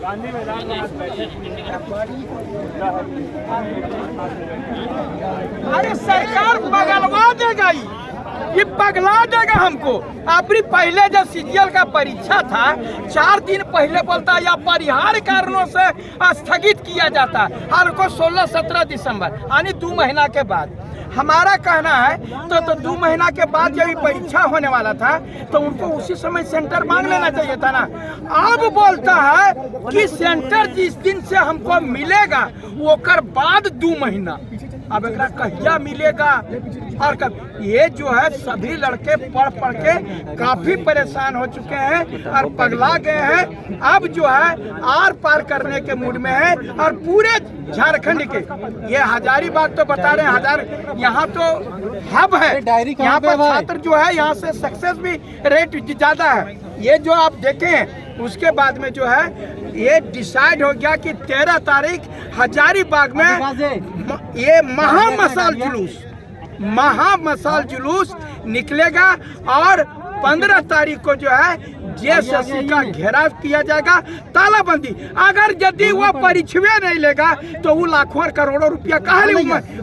अरे सरकार पगलवा देगा, ये पगला देगा हमको। अपनी पहले जब सीजीएल का परीक्षा था 4 दिन पहले बोलता या परिहार कारणों से स्थगित किया जाता, हर को 16-17 दिसंबर यानी 2 महीना के बाद। हमारा कहना है तो 2 महीना के बाद जब परीक्षा होने वाला था तो उनको उसी समय सेंटर मांग लेना चाहिए था ना। अब बोलता है कि सेंटर जिस दिन से हमको मिलेगा वो कर बाद 2 महीना। अब एक कहिया मिलेगा और कब? ये जो है सभी लड़के पढ़ के काफी परेशान हो चुके हैं और पगला गए हैं। अब जो है आर पार करने के मूड में है। और पूरे झारखंड के ये हजारीबाग तो बता रहे हैं, यहाँ तो हब है, यहाँ पर छात्र जो है यहाँ से सक्सेस भी रेट ज्यादा है। ये जो आप देखें उसके बाद में जो है ये डिसाइड हो गया कि 13 तारीख हजारीबाग में ये महामसाल जुलूस निकलेगा और 15 तारीख को जो है जेएसएससी का घेराव किया जाएगा, तालाबंदी। अगर यदि वो परीक्षा नहीं लेगा तो वो लाखों और करोड़ों रुपया कहाँ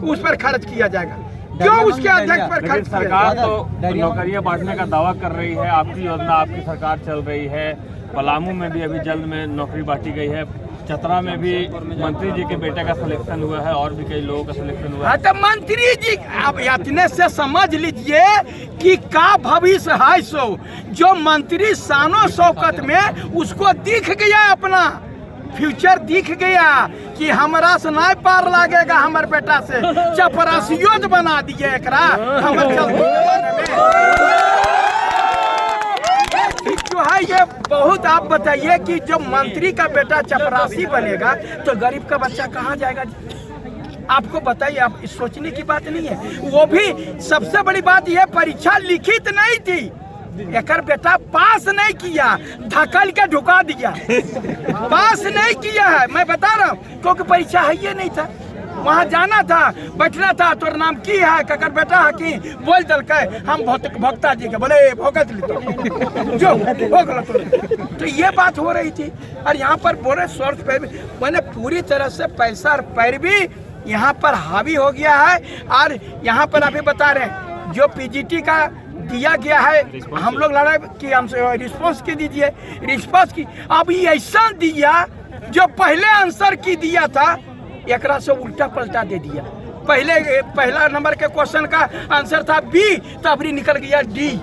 उस पर खर्च किया जाएगा? क्यों उसके अध्यक्ष पर खर्च? सरकार तो नौकरियां बांटने का दावा कर रही है, आपकी योजना आपकी सरकार चल रही है। पलामू में भी अभी जल्द में नौकरी बांटी गई है, चतरा में भी मंत्री जी के बेटे का सिलेक्शन हुआ है और भी कई लोगों का सिलेक्शन हुआ है। तो मंत्री जी अब इतने से समझ लीजिए कि का भविष्य है। सो जो मंत्री शानो शौकत में उसको दिख गया, अपना फ्यूचर दिख गया कि हमरा से नहीं पार लागेगा, हमारे बेटा से चपरासियों बना दिए एकरा जो है। ये बहुत आप बताइए कि जो मंत्री का बेटा चपरासी बनेगा तो गरीब का बच्चा कहाँ जाएगा? आपको बताइए, आप सोचने की बात नहीं है। वो भी सबसे बड़ी बात यह परीक्षा लिखित नहीं थी, एकर बेटा पास नहीं किया, धकल के ढुका दिया। पास नहीं किया है, मैं बता रहा हूँ, क्योंकि परीक्षा है ये नहीं था। वहाँ जाना था, बैठना था, तोर नाम की है? ककर बेटा है कि बोल दल के हम भक्ता जी के बोले भोगत ली जो हो गया। तो ये बात हो रही थी। और यहाँ पर बोले सोर्स पे मैंने पूरी तरह से पैसा और पैरवी यहाँ पर हावी हो गया है। और यहाँ पर अभी बता रहे हैं जो पीजीटी का दिया गया है, हम लोग लड़ाई कि हमसे रिस्पॉन्स की दीजिए, रिस्पॉन्स की। अब ये ऐसा दिया जो पहले आंसर की दिया था एकरा से उल्टा पलटा दे दिया। पहला नंबर के क्वेश्चन का आंसर था बी, तब निकल गया डी।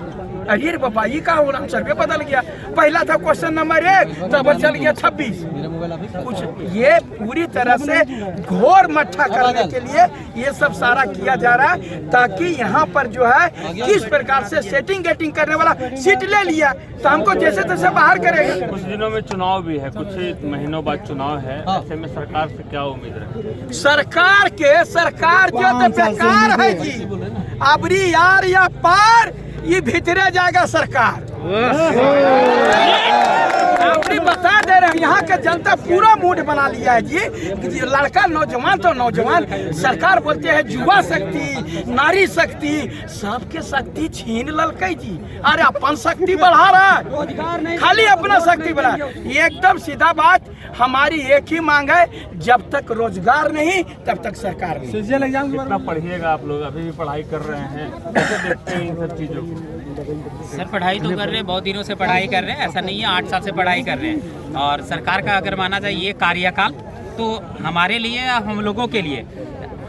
अरे बाबा ये का आंसर पे बदल गया। पहला था क्वेश्चन नंबर 1, तब चल गया 26। कुछ ये पूरी तरह से घोर मट्ठा करने के लिए ये सब सारा किया जा रहा है, ताकि यहाँ पर जो है किस प्रकार से सेटिंग गेटिंग करने वाला सीट ले लिया तो हमको जैसे तैसे बाहर करेगा। कुछ दिनों में चुनाव भी है, कुछ महीनों बाद चुनाव है, ऐसे में सरकार से क्या उम्मीद है? सरकार जो तो बेकार है जी, अबरी यार या पार ये भीतरे जाएगा सरकार। आपने बता दे रहे हैं, यहाँ के जनता पूरा मूड बना लिया है जी। लड़का नौजवान तो नौजवान, सरकार बोलते हैं युवा शक्ति, नारी शक्ति, सबके शक्ति छीन ललकई जी। अरे अपन शक्ति बढ़ा रहा है, खाली अपना शक्ति बढ़ा। एकदम सीधा बात, हमारी एक ही मांग है, जब तक रोजगार नहीं तब तक सरकार नहीं। कितना पढ़िएगा आप लोग? अभी भी पढ़ाई कर रहे हैं, कैसे देखते हैं इन सब चीजों को? सर पढ़ाई तो कर रहे हैं, बहुत दिनों से पढ़ाई कर रहे हैं, ऐसा नहीं है 8 साल से पढ़ाई कर रहे हैं। और सरकार का अगर माना जाए ये कार्यकाल तो हमारे लिए, हम लोगों के लिए,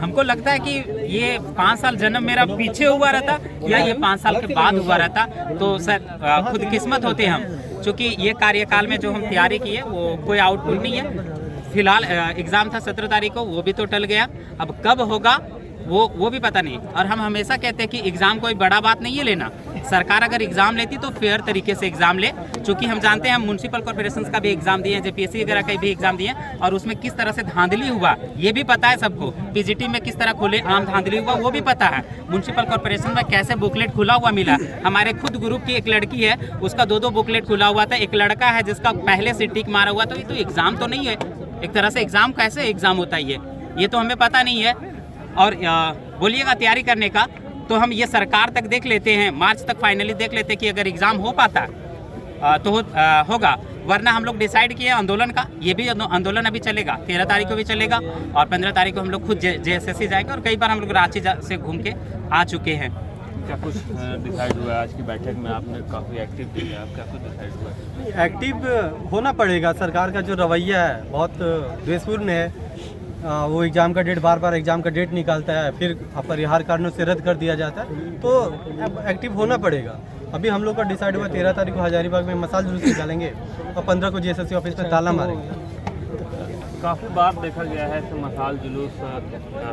हमको लगता है कि ये 5 साल जन्म मेरा पीछे हुआ रहता या ये 5 साल के बाद हुआ रहता तो सर खुद किस्मत होते हम, क्योंकि ये कार्यकाल में जो हम तैयारी की है वो कोई आउटपुट नहीं है। फिलहाल एग्ज़ाम था 17 तारीख को, वो भी तो टल गया, अब कब होगा वो भी पता नहीं। और हम हमेशा कहते हैं कि एग्ज़ाम कोई बड़ा बात नहीं है लेना। सरकार अगर एग्ज़ाम लेती तो फेयर तरीके से एग्ज़ाम ले, क्योंकि हम जानते हैं हम म्यूनसिपल कॉर्पोरेशन का भी एग्ज़ाम दिए हैं, जेपीएससी वगैरह का भी एग्ज़ाम दिए हैं, और उसमें किस तरह से धांधली हुआ ये भी पता है सबको। पीजीटी में किस तरह खुले आम धांधली हुआ वो भी पता है। म्यूनसिपल कॉर्पोरेशन में कैसे बुकलेट खुला हुआ मिला। हमारे खुद ग्रुप की एक लड़की है, उसका 2 बुकलेट खुला हुआ था। एक लड़का है जिसका पहले से टिक मारा हुआ। तो ये तो एग्ज़ाम तो नहीं है एक तरह से। एग्ज़ाम कैसे एग्ज़ाम होता है ये तो हमें पता नहीं है। और बोलिएगा तैयारी करने का तो हम ये सरकार तक देख लेते हैं, मार्च तक फाइनली देख लेते हैं कि अगर एग्ज़ाम हो पाता तो होगा। वरना हम लोग डिसाइड किए आंदोलन का, ये भी आंदोलन अभी चलेगा, 13 तारीख को भी चलेगा और 15 तारीख को हम लोग खुद JSSC जाएंगे और कई बार हम लोग रांची से घूम के आ चुके हैं। क्या कुछ डिसाइड हुआ आज की बैठक में? आपने काफ़ी एक्टिव दिखे, आप क्या कुछ डिसाइड हुआ? एक्टिव होना पड़ेगा। सरकार का जो रवैया है बहुत द्वेषपूर्ण है। वो एग्ज़ाम का डेट बार एग्ज़ाम का डेट निकालता है, फिर अपरिहार्य कारणों से रद्द कर दिया जाता है, तो एक्टिव होना पड़ेगा। अभी हम लोग का डिसाइड हुआ 13 तारीख को हजारीबाग में मसाल जुलूस निकालेंगे और 15 को JSSC ऑफिस में ताला मारेंगे। काफ़ी बार देखा गया है कि मसाल जुलूस,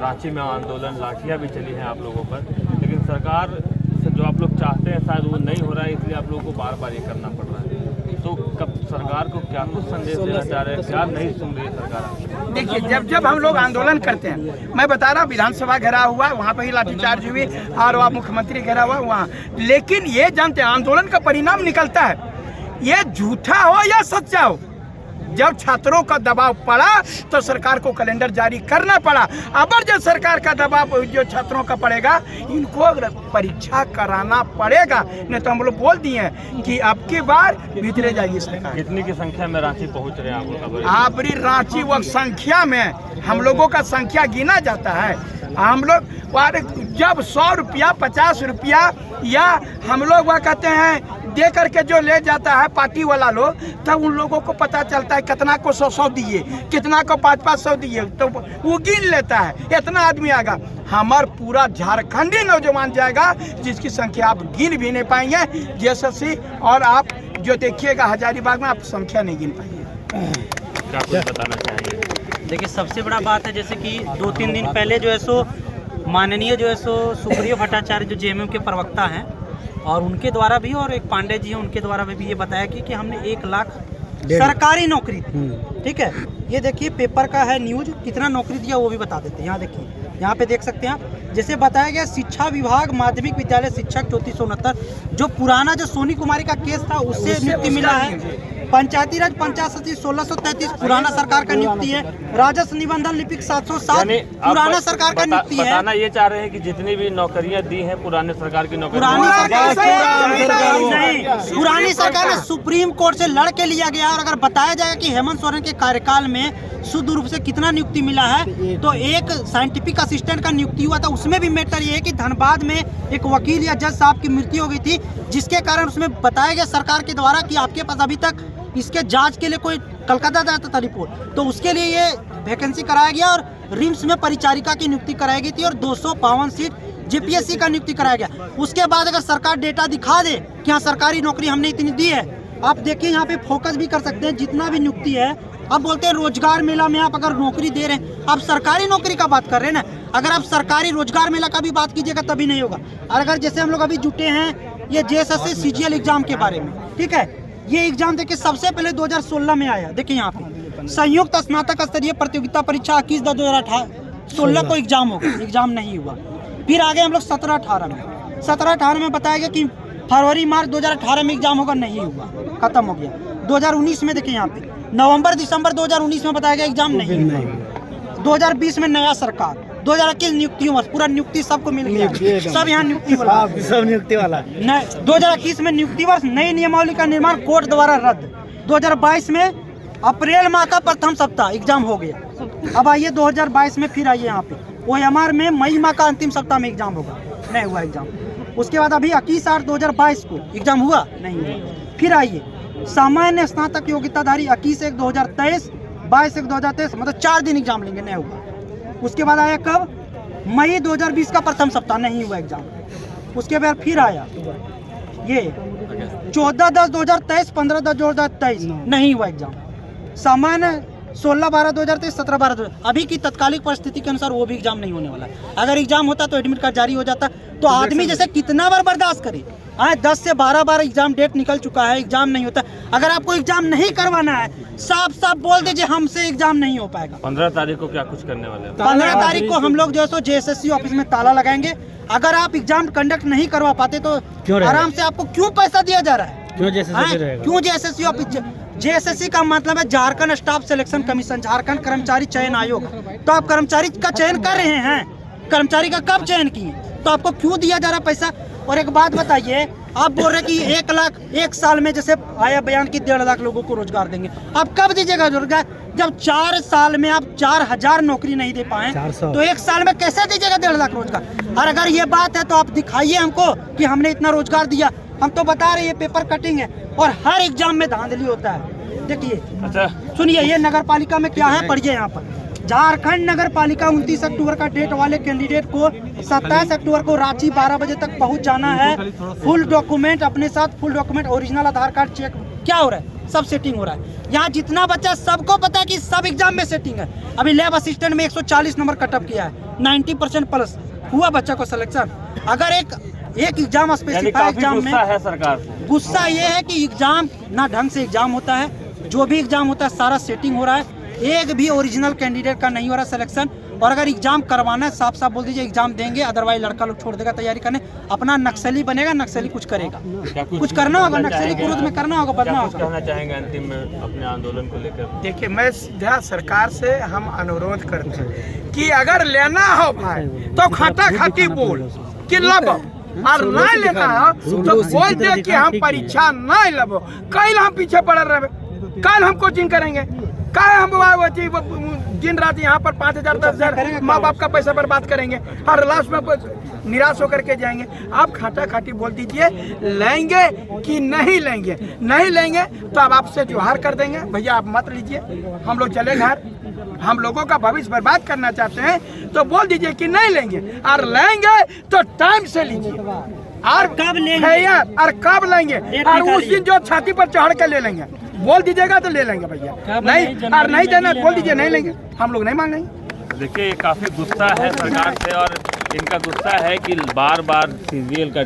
रांची में आंदोलन, लाठियाँ भी चली हैं आप लोगों पर, लेकिन सरकार से जो आप लोग चाहते हैं शायद वो नहीं हो रहा है, इसलिए आप लोगों को बार बार ये करना पड़ रहा है। तो कब सरकार को क्या कुछ संदेश देना चाह रहे हैं, क्या नहीं सुन रही है सरकार? देखिए, जब हम लोग आंदोलन करते हैं, मैं बता रहा हूँ विधानसभा घेरा हुआ, वहाँ पे ही लाठीचार्ज हुई और वहाँ मुख्यमंत्री घेरा हुआ वहाँ, लेकिन ये जानते हैं आंदोलन का परिणाम निकलता है, ये झूठा हो या सच्चा हो, जब छात्रों का दबाव पड़ा तो सरकार को कैलेंडर जारी करना पड़ा। अब जब सरकार का दबाव जो छात्रों का पड़ेगा, इनको परीक्षा कराना पड़ेगा, नहीं तो हम लोग बोल दिए हैं कि अब की बार भीतरे जाइए सरकार। कितनी की संख्या में रांची पहुंच रहे हैं आप लोग? आपरी रांची वो संख्या में हम लोगों का संख्या गिना जाता है। हम लोग जब 100 रुपया 50 रुपया या हम लोग वह कहते हैं दे करके जो ले जाता है पार्टी वाला लोग, तब उन लोगों को पता चलता है कितना को 100 दिए, कितना को 500 दिए, तो वो गिन लेता है इतना आदमी आएगा। हमार पूरा झारखंडी नौजवान जाएगा जिसकी संख्या आप गिन भी नहीं पाएंगे JSSC, और आप जो देखिएगा हजारीबाग में आप संख्या नहीं गिन पाएंगे। क्या कुछ बताना चाहेंगे? देखिए, सबसे बड़ा बात है जैसे कि 2-3 दिन पहले जो है सो माननीय जो है सो सुप्रियो भट्टाचार्य जो JMM के प्रवक्ता हैं, और उनके द्वारा भी और एक पांडे जी हैं उनके द्वारा भी ये बताया कि हमने 1 लाख सरकारी नौकरी दी। ठीक है, ये देखिए पेपर का है न्यूज, कितना नौकरी दिया वो भी बता देते हैं। यहाँ देखिए, यहाँ पे देख सकते हैं आप, जैसे बताया गया शिक्षा विभाग माध्यमिक विद्यालय शिक्षक 3469, जो पुराना जो सोनी कुमारी का केस था उससे नियुक्ति मिला है। पंचायती राज पंचायत सचिव 1633 पुराना सरकार का नियुक्ति है। राजस्व निबंधन लिपिक 707 पुराना सरकार का नियुक्ति है। बताना ये चाह रहे हैं कि जितनी भी नौकरियां दी हैं पुराने सरकार की नौकरी, पुरानी सरकार ने सुप्रीम कोर्ट से लड़ के लिया गया। और अगर बताया जाएगा कि हेमंत सोरेन के कार्यकाल में शुद्ध रूप से कितना नियुक्ति मिला है, तो एक साइंटिफिक असिस्टेंट का नियुक्ति हुआ था, उसमें भी मैटर ये है कि धनबाद में एक वकील या जज साहब की मृत्यु हो गई थी, जिसके कारण उसमें बताया गया सरकार के द्वारा कि आपके पास अभी तक इसके जांच के लिए कोई कलकत्ता जाता था रिपोर्ट, तो उसके लिए ये वैकेंसी कराया गया और रिम्स में परिचारिका की नियुक्ति कराई गई थी और 252 सीट JPSC का नियुक्ति कराया गया। उसके बाद अगर सरकार डेटा दिखा दे कि हाँ सरकारी नौकरी हमने इतनी दी है, आप देखिए यहाँ पे फोकस भी कर सकते हैं जितना भी नियुक्ति है। अब बोलते हैं रोजगार मेला में आप अगर नौकरी दे रहे हैं, आप सरकारी नौकरी का बात कर रहे हैं ना, अगर आप सरकारी रोजगार मेला का भी बात कीजिएगा तभी नहीं होगा। और अगर जैसे हम लोग अभी जुटे हैं ये JSSC CGL एग्जाम के बारे में, ठीक है, ये एग्जाम देखिए सबसे पहले 2016 में आया। देखिए यहाँ पे संयुक्त स्नातक स्तरीय प्रतियोगिता परीक्षा 21/2016 को एग्जाम होगा, एग्जाम नहीं हुआ। फिर आगे हम लोग 17-18 में 17-18 में बताया गया कि फरवरी मार्च 2018 में एग्जाम होगा, नहीं हुआ, खत्म हो गया। 2019 में देखिए यहाँ पे नवंबर दिसंबर 2019 में बताया गया एग्जाम नहीं हुआ। 2020 में नया सरकार, 2021 नियुक्ति वर्ष, पूरा नियुक्ति सबको मिल गया, सब यहाँ नियुक्ति वाला, सब नियुक्ति वाला। 2021 में नियुक्ति वर्ष, नई नियमावली का निर्माण कोर्ट द्वारा रद्द। 2022 में अप्रैल माह का प्रथम सप्ताह एग्जाम हो गया। अब आइए 2022 में फिर आइए यहाँ पे OMR में मई माह का अंतिम सप्ताह में एग्जाम होगा, नहीं हुआ एग्जाम। उसके बाद अभी 21/8/2022 को एग्जाम हुआ, नहीं हुआ। फिर आइए सामान्य स्नातक योग्यताधारी 21/1/2023, 22/1/2023, मतलब 4 दिन एग्जाम लेंगे, नहीं हुआ। उसके बाद आया कब, मई 2020 का प्रथम सप्ताह, नहीं हुआ एग्जाम। उसके बाद फिर आया ये 14/10/2023, 15/10/2023, नहीं हुआ एग्जाम। सामान्य 16/12/2023, 17/12/2023, अभी की तत्कालिक परिस्थिति के अनुसार वो भी एग्जाम नहीं होने वाला। अगर एग्जाम होता तो एडमिट कार्ड जारी हो जाता, तो आदमी जैसे कितना बार बर्दाश्त करे। 10 से 12 बार एग्जाम डेट निकल चुका है, एग्जाम नहीं होता। अगर आपको एग्जाम नहीं करवाना है, साफ साफ बोल दीजिए हमसे एग्जाम नहीं हो पाएगा। 15 तारीख को क्या कुछ करने वाले हैं? 15 तारीख को हम लोग जो है सो JSSC ऑफिस में ताला लगाएंगे। अगर आप एग्जाम कंडक्ट नहीं करवा पाते तो आराम से आपको क्यों पैसा दिया जा रहा है, क्यों JSSC ऑफिस? JSSC का मतलब है Jharkhand staff selection commission, Jharkhand कर्मचारी चयन आयोग। तो आप कर्मचारी का चयन कर रहे हैं, कर्मचारी का कब चयन किए, तो आपको क्यों दिया जा रहा है पैसा? और एक बात बताइए, आप बोल रहे कि 1 लाख 1 साल में जैसे आया बयान की 1.5 लाख लोगों को रोजगार देंगे। आप कब दीजिएगा रोजगार? जब 4 साल में आप 4000 नौकरी नहीं दे पाए तो 1 साल में कैसे दीजिएगा 1.5 लाख रोजगार? और अगर ये बात है तो आप दिखाइए हमको कि हमने इतना रोजगार दिया। हम तो बता रहे हैं ये पेपर कटिंग है और हर एग्जाम में धांधली होता है। देखिए अच्छा सुनिए, ये नगर पालिका में क्या है पढ़िए। यहाँ पर झारखंड नगर पालिका 29 अक्टूबर का डेट वाले कैंडिडेट को 27 अक्टूबर को रांची 12 बजे तक पहुंच जाना है। फुल डॉक्यूमेंट अपने साथ, फुल डॉक्यूमेंट, ओरिजिनल आधार कार्ड चेक। क्या हो रहा है? सब सेटिंग हो रहा है। यहाँ जितना बच्चा सबको पता है कि सब एग्जाम में सेटिंग है। अभी लैब असिस्टेंट में 140 नंबर कटअप किया है, 90% प्लस हुआ बच्चा को सिलेक्शन। अगर एक एग्जाम स्पेसिफाई एग्जाम में है सरकार से। गुस्सा ये है कि एग्जाम ना ढंग से एग्जाम होता है, जो भी एग्जाम होता है सारा सेटिंग हो रहा है, एक भी ओरिजिनल कैंडिडेट का नहीं हो रहा सिलेक्शन। और अगर एग्जाम करवाना है साफ साफ बोल दीजिए एग्जाम देंगे, अदरवाइज लड़का लोग छोड़ देगा तैयारी करने, अपना नक्सली बनेगा, नक्सली कुछ करेगा, कुछ करना होगा, नक्सली के विरुद्ध में करना होगा, बनना होगा। कहना चाहेंगे अंतिम में अपने आंदोलन को लेकर? देखिए, मैं सीधा सरकार से हम अनुरोध करते हैं कि अगर लेना हो भाई तो खाता खाती बोल कि लब, और नहीं लेना हो तो बोल दे कि हम परीक्षा नहीं लब। कल हम पीछे पड़ रहे, कल हम कोचिंग करेंगे, कल हम दिन रात यहाँ पर 5000 10,000 माँ बाप का पैसा बर्बाद करेंगे और लास्ट में निराश होकर के जाएंगे। आप खाटा खाटी बोल दीजिए लेंगे कि नहीं लेंगे। नहीं लेंगे तो अब आपसे जोहार कर देंगे, भैया आप मत लीजिए, हम लोग चले घर। हम लोगों का भविष्य बर्बाद करना चाहते हैं तो बोल दीजिए कि नहीं लेंगे, और लेंगे तो टाइम से लीजिए। और कब लेंगे? और कब लेंगे? और उस दिन जो छाती पर चढ़ कर ले लेंगे, बोल दीजिएगा तो ले लेंगे भैया। नहीं और नहीं देना बोल दीजिए नहीं लेंगे, हम लोग नहीं मांगेंगे। देखिए काफी गुस्सा है सरकार से और इनका गुस्सा है कि बार बार सीजीएल का